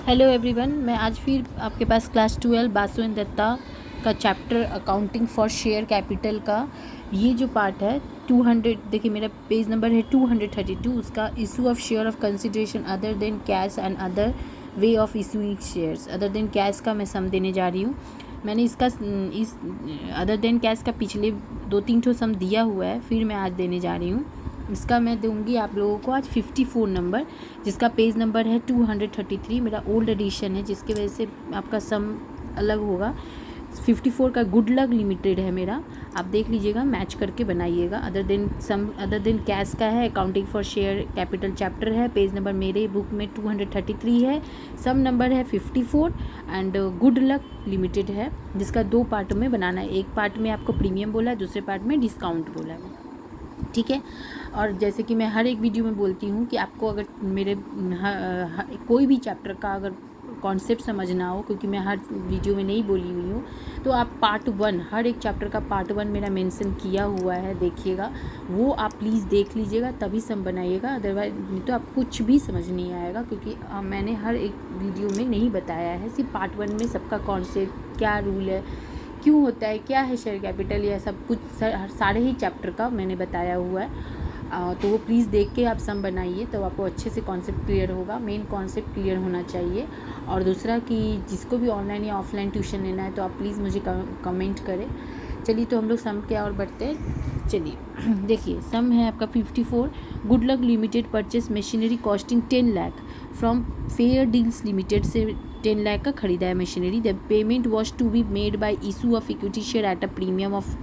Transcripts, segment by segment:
Hello everyone, मैं आज फिर आपके पास क्लास 12 बासु एंड दत्ता का chapter accounting for share capital का ये जो पार्ट है 200, देखिए मेरा पेज नंबर है 232, उसका issue of share of consideration other than cash and other way of issuing shares. Other than cash का मैं सम देने जा रही हूँ। मैंने इस अदर देन कैश का पिछले 2-3 ठो सम दिया हुआ है, फिर मैं आज देने जा रही हूँ। इसका मैं दूंगी आप लोगों को आज 54 नंबर, जिसका पेज नंबर है 233। मेरा ओल्ड एडिशन है, जिसकी वजह से आपका सम अलग होगा। 54 का गुड लक लिमिटेड है मेरा, आप देख लीजिएगा, मैच करके बनाइएगा। अदर देन कैश का है, accounting for share capital chapter है, पेज नंबर मेरे बुक में 233 है, सम नंबर है 54 एंड गुड लक लिमिटेड है, जिसका 2 पार्ट में बनाना है। एक पार्ट में आपको प्रीमियम बोला है, दूसरे पार्ट में डिस्काउंट बोला है, ठीक है। और जैसे कि मैं हर एक वीडियो में बोलती हूँ कि आपको अगर मेरे कोई भी चैप्टर का अगर कॉन्सेप्ट समझना हो, क्योंकि मैं हर वीडियो में नहीं बोली हुई हूँ, तो आप पार्ट 1, हर एक चैप्टर का पार्ट 1 मेरा मेंशन किया हुआ है, देखिएगा, वो आप प्लीज़ देख लीजिएगा, तभी सम बनाइएगा। अदरवाइज नहीं तो आप कुछ भी समझ नहीं आएगा, क्योंकि मैंने हर एक वीडियो में नहीं बताया है। सिर्फ पार्ट 1 में सबका कॉन्सेप्ट, क्या रूल है, क्यों होता है, क्या है शेयर कैपिटल, यह सब कुछ सारे ही चैप्टर का मैंने बताया हुआ है। तो वो प्लीज़ देख के आप सम बनाइए, तो आपको अच्छे से कॉन्सेप्ट क्लियर होगा। मेन कॉन्सेप्ट क्लियर होना चाहिए। और दूसरा कि जिसको भी ऑनलाइन या ऑफलाइन ट्यूशन लेना है तो आप प्लीज़ मुझे कमेंट करें। चलिए, तो हम लोग सम क्या और बढ़ते हैं। चलिए देखिए, सम है आपका 54। Good luck limited purchase machinery costing 10 lakh from fair deals limited से 10 लाख का खरीदा है machinery. The payment was to be made by issue of equity share at a premium of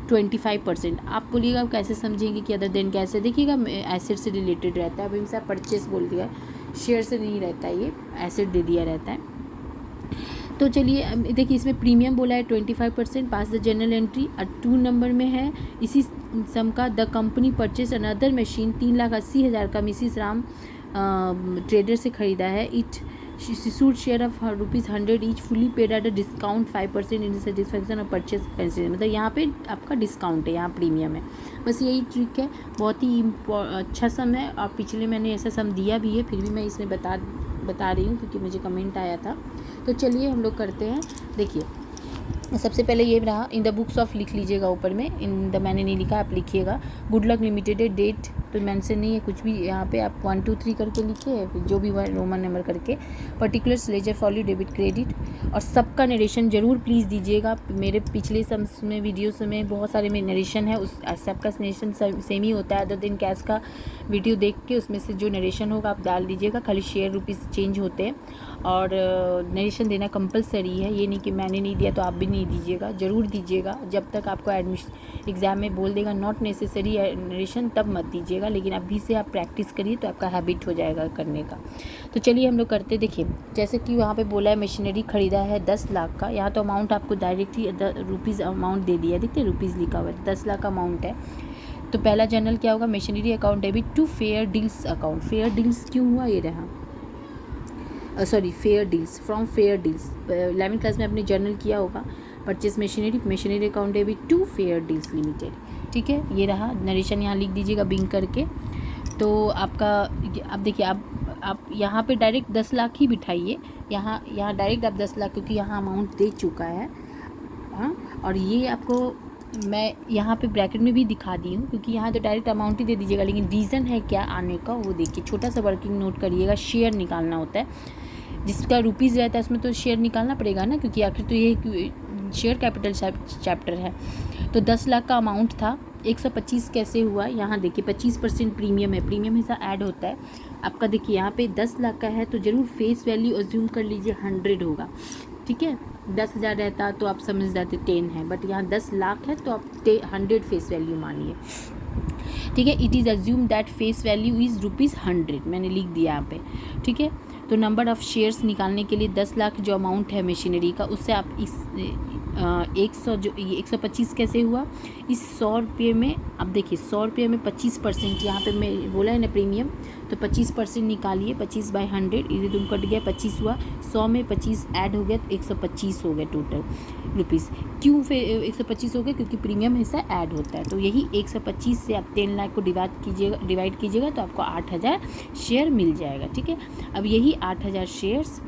25%। आप बोलिएगा आप कैसे समझेंगे कि अदर देन कैसे, देखिएगा एसेट से रिलेटेड रहता है। अभी इनसे परचेस बोल दिया, शेयर से नहीं रहता है, ये एसेट दे दिया रहता है। तो चलिए देखिए, इसमें प्रीमियम बोला है 25%, पास द जनरल एंट्री 2 नंबर में है। इसी सम का the company purchase another machine 3,80,000 का मिसिस राम ट्रेडर से ख़रीदा है। It suit share of ₹100 each fully paid at a discount 5% in satisfaction of purchase consider. मतलब यहाँ पे आपका डिस्काउंट है, यहाँ प्रीमियम है। बस यही ट्रिक है, बहुत ही अच्छा सम है। और पिछले मैंने ऐसा सम दिया भी है, फिर भी मैं इसमें बता रही हूँ क्योंकि मुझे कमेंट आया था। तो चलिए हम लोग करते हैं। देखिए, सबसे पहले ये रहा, इन द बुक्स ऑफ लिख लीजिएगा, ऊपर में इन द मैंने नहीं लिखा, आप लिखिएगा। गुड लक लिमिटेड डेट तो मेंशन नहीं है कुछ भी, यहाँ पे आप 1 2 3 करके लिखिए, जो भी रोमन नंबर करके। Particulars ledger folio debit credit, और सबका नरेशन ज़रूर प्लीज़ दीजिएगा। मेरे पिछले सम्स में वीडियोस में बहुत सारे में नरेशन है, उस सबका नरेशन सेम ही होता है। अदर दिन कैश का वीडियो देख के उसमें से जो नरेशन होगा आप डाल दीजिएगा, खाली शेयर रुपीज़ चेंज होते हैं। और नरेशन देना कंपलसरी है, ये नहीं कि मैंने नहीं दिया तो आप भी नहीं दीजिएगा, ज़रूर दीजिएगा। जब तक आपको एडमिशन एग्ज़ाम में बोल देगा नॉट नेसेसरी नरेशन, तब मत दीजिएगा, लेकिन अभी से आप प्रैक्टिस करिए तो आपका हैबिट हो जाएगा करने का। तो चलिए हम लोग करते। देखिए, जैसे कि वहाँ पे बोला है मशीनरी ख़रीदा है 10 लाख का, यहाँ तो अमाउंट आपको डायरेक्टली रुपीज़ अमाउंट दे दिया, देखते रुपीज़ लिखा हुआ है, 10 लाख का अमाउंट है। तो पहला जनरल क्या होगा, machinery account debit to fair deals account. Fair deals क्यों हुआ, ये रहा, sorry fair deals, from fair deals. 11वीं क्लास में आपने जर्नल किया होगा। Purchase machinery account debit to fair deals limited, ठीक है। ये रहा नरेशन, यहाँ लिख दीजिएगा बिंग करके। तो आपका अब देखिए, आप यहाँ पे डायरेक्ट 10 लाख ही बिठाइए, यहाँ डायरेक्ट आप 10 लाख, क्योंकि यहाँ अमाउंट दे चुका है। हाँ, और ये आपको मैं यहाँ पे ब्रैकेट में भी दिखा दी हूँ, क्योंकि यहाँ तो डायरेक्ट अमाउंट ही दे दीजिएगा, लेकिन रीज़न है क्या आने का वो देखिए। छोटा सा वर्किंग नोट करिएगा, शेयर निकालना होता है, जिसका रुपीज़ रहता है उसमें तो शेयर निकालना पड़ेगा ना, क्योंकि आखिर तो ये शेयर कैपिटल चैप्टर है। तो 10 लाख का अमाउंट था, 125 कैसे हुआ, यहाँ देखिए 25% प्रीमियम है, प्रीमियम हिस्सा ऐड होता है आपका। देखिए यहाँ पे 10 लाख का है तो ज़रूर फेस वैल्यू अज्यूम कर लीजिए 100 होगा, ठीक है। 10,000 रहता तो आप समझ जाते 10 है, बट यहाँ 10 लाख है तो आप 100 फेस वैल्यू मानिए, ठीक है। It is assume that face value is ₹100, मैंने लिख दिया यहाँ पे, ठीक है। तो नंबर ऑफ़ शेयर्स निकालने के लिए 10 लाख जो अमाउंट है मशीनरी का, उससे आप इस 125 कैसे हुआ, इस 100 रुपये में अब देखिए 100 रुपये में 25%, यहाँ पे मैं बोला है ना प्रीमियम, तो तो 25% निकालिए, 25/100 ये तुम कट गया, 25 हुआ, 100 में 25 ऐड हो गया तो 125 हो गया टोटल रुपीज़। क्यों फिर 125 हो गया? क्योंकि प्रीमियम हिस्सा ऐड होता है। तो यही 125 से आप 10 लाख को डिवाइड कीजिएगा तो आपको 8000 शेयर मिल जाएगा। ठीक है, अब यही 8000 शेयर्स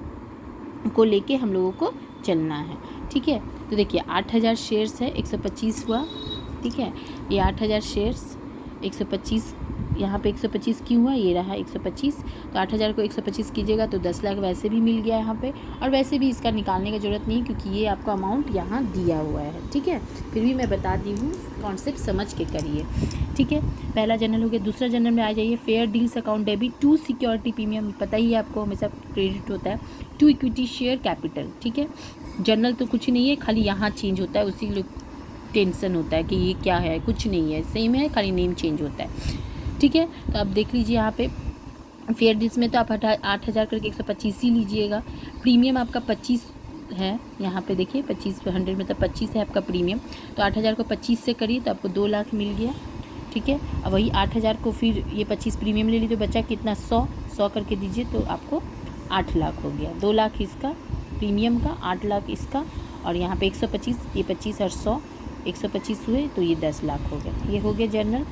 को लेके हम लोगों को चलना है। ठीक है, तो देखिए 8000 शेयर्स है, 125 हुआ। ठीक है, ये 8000 शेयर्स 125, यहाँ पे 125 क्यों हुआ? ये रहा 125, तो 8000 को 125 कीजिएगा तो 10 लाख वैसे भी मिल गया यहाँ पे, और वैसे भी इसका निकालने की ज़रूरत नहीं क्योंकि ये आपका अमाउंट यहाँ दिया हुआ है। ठीक है, फिर भी मैं बता दी हूँ, कॉन्सेप्ट समझ के करिए। ठीक है, पहला जनरल हो गया। दूसरा जनरल में आ जाइए, fair deals account debit to security premium, पता ही है आपको हमेशा क्रेडिट होता है, टू इक्विटी शेयर कैपिटल। ठीक है, जनरल तो कुछ नहीं है, खाली यहाँ चेंज होता है, उसी लोग टेंशन होता है कि ये क्या है, कुछ नहीं है, सेम है, खाली नेम चेंज होता है। ठीक है, तो आप देख लीजिए यहाँ पे फेयर डील्स में तो आप 8000 करके 125 ही लीजिएगा। प्रीमियम आपका 25 है, यहाँ पे देखिए 25/100 मतलब 25 है आपका प्रीमियम, तो 8000 को 25 से करिए तो आपको 2 लाख मिल गया। ठीक है, अब वही 8000 को फिर ये 25 प्रीमियम ले लीजिए, तो बचा कितना? 100 करके दीजिए तो आपको 8 लाख हो गया। 2 लाख इसका प्रीमियम का, 8 लाख इसका, और यहाँ पे 125, ये 25 और 100 125 हुए तो ये 10 लाख हो गया। ये हो गया जर्नल।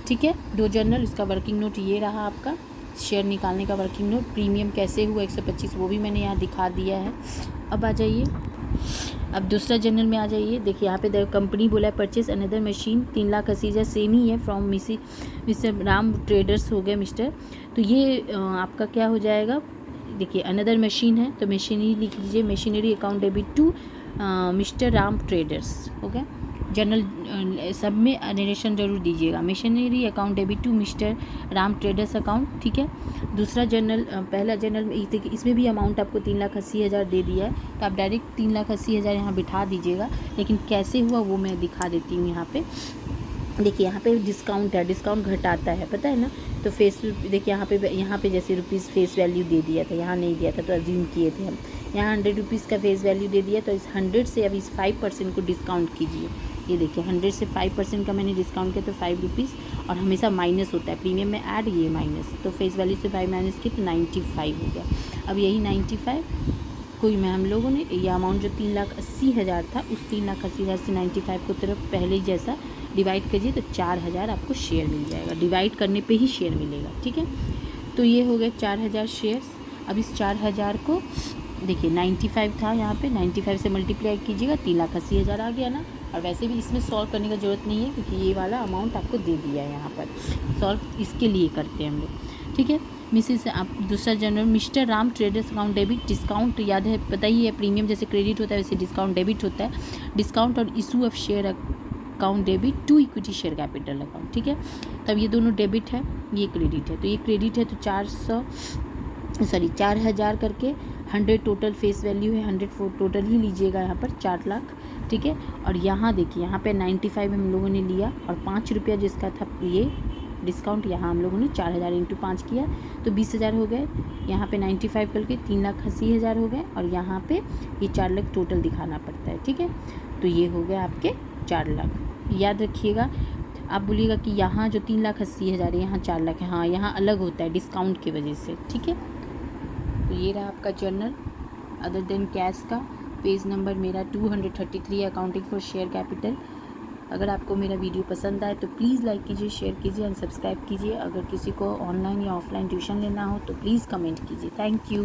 ठीक है, 2 जर्नल, इसका वर्किंग नोट ये रहा आपका, शेयर निकालने का वर्किंग नोट। प्रीमियम कैसे हुआ 125 वो भी मैंने यहाँ दिखा दिया है। अब आ जाइए, अब दूसरा जर्नल में आ जाइए। देखिए यहाँ पे कंपनी बोला है परचेज अनदर मशीन 3,80,000, सेम ही है, फ्रॉम मिस्टर राम ट्रेडर्स हो गया मिस्टर। तो ये आपका क्या हो जाएगा? देखिए अनदर मशीन है तो मशीनरी लिख लीजिए, machinery account debit to mister Ram traders हो गया। जनरल सब में नरेशन जरूर दीजिएगा, machinery account debit to mister Ram traders account. ठीक है, दूसरा जर्नल, पहला जर्नल में देखिए इसमें भी अमाउंट आपको 3,80,000 दे दिया है, तो आप डायरेक्ट 3,80,000 यहाँ बिठा दीजिएगा। लेकिन कैसे हुआ वो मैं दिखा देती हूँ यहाँ पे। देखिए यहाँ पे डिस्काउंट है, डिस्काउंट घटाता है, पता है ना। तो फेस देखिए यहाँ पे जैसे रुपीज़ फेस वैल्यू दे दिया था, यहाँ नहीं दिया था तो अज्यूम किए थे हम, यहाँ 100 रुपीज़ का फेस वैल्यू दे दिया, तो इस 100 से अब इस 5% को डिस्काउंट कीजिए। ये देखिए 100 से 5% का मैंने डिस्काउंट किया तो 5 रुपीज़, और हमेशा माइनस होता है, प्रीमियम में ऐड, ये माइनस, तो फेस वैल्यू से 5 माइनस की तो 95 हो गया। अब यही 95 कोई में हम लोगों ने यह अमाउंट जो 3,80,000 था, उस 3,80,000 से 95 को तरफ पहले ही जैसा डिवाइड करिए तो 4,000 आपको शेयर मिल जाएगा। डिवाइड करने पे ही शेयर मिलेगा। ठीक है, तो ये हो गए 4,000 शेयर्स। अब इस 4,000 को देखिए 95 था, यहाँ पे 95 से मल्टीप्लाई कीजिएगा, 3,80,000 आ गया ना। और वैसे भी इसमें सॉल्व करने की ज़रूरत नहीं है क्योंकि ये वाला अमाउंट आपको दे दिया है, यहाँ पर सॉल्व इसके लिए करते हैं हम लोग। ठीक है, मिसेस आप दूसरा general mister Ram traders account debit, discount याद है, पता ही है, प्रीमियम जैसे क्रेडिट होता है वैसे डिस्काउंट डेबिट होता है। डिस्काउंट और issue of share account debit to equity share capital account. ठीक है, तब ये दोनों डेबिट है, ये क्रेडिट है, तो ये क्रेडिट है तो 4,000 करके 100 टोटल फेस वैल्यू है, 100 टोटल ही लीजिएगा यहाँ पर 4 लाख। ठीक है, और यहाँ देखिए यहाँ पे 95 हम लोगों ने लिया, और 5 रुपया जिसका था ये डिस्काउंट, यहाँ हम लोगों ने 4,000 इंटू 5 किया तो 20,000 हो गए। यहाँ पे 95 करके 3,80,000 हो गए, और यहाँ पे ये 4 लाख टोटल दिखाना पड़ता है। ठीक है, तो ये हो गए आपके 4 लाख। याद रखिएगा, आप बोलिएगा कि यहाँ जो 3,80,000 है यहाँ 4 लाख है, हाँ यहाँ अलग होता है डिस्काउंट की वजह से। ठीक है, तो ये रहा आपका जर्नल अदर देन कैश का, पेज नंबर मेरा 233 अकाउंटिंग फॉर शेयर कैपिटल। अगर आपको मेरा वीडियो पसंद आए तो प्लीज़ लाइक कीजिए, शेयर कीजिए एंड सब्सक्राइब कीजिए। अगर किसी को ऑनलाइन या ऑफलाइन ट्यूशन लेना हो तो प्लीज़ कमेंट कीजिए। Thank you.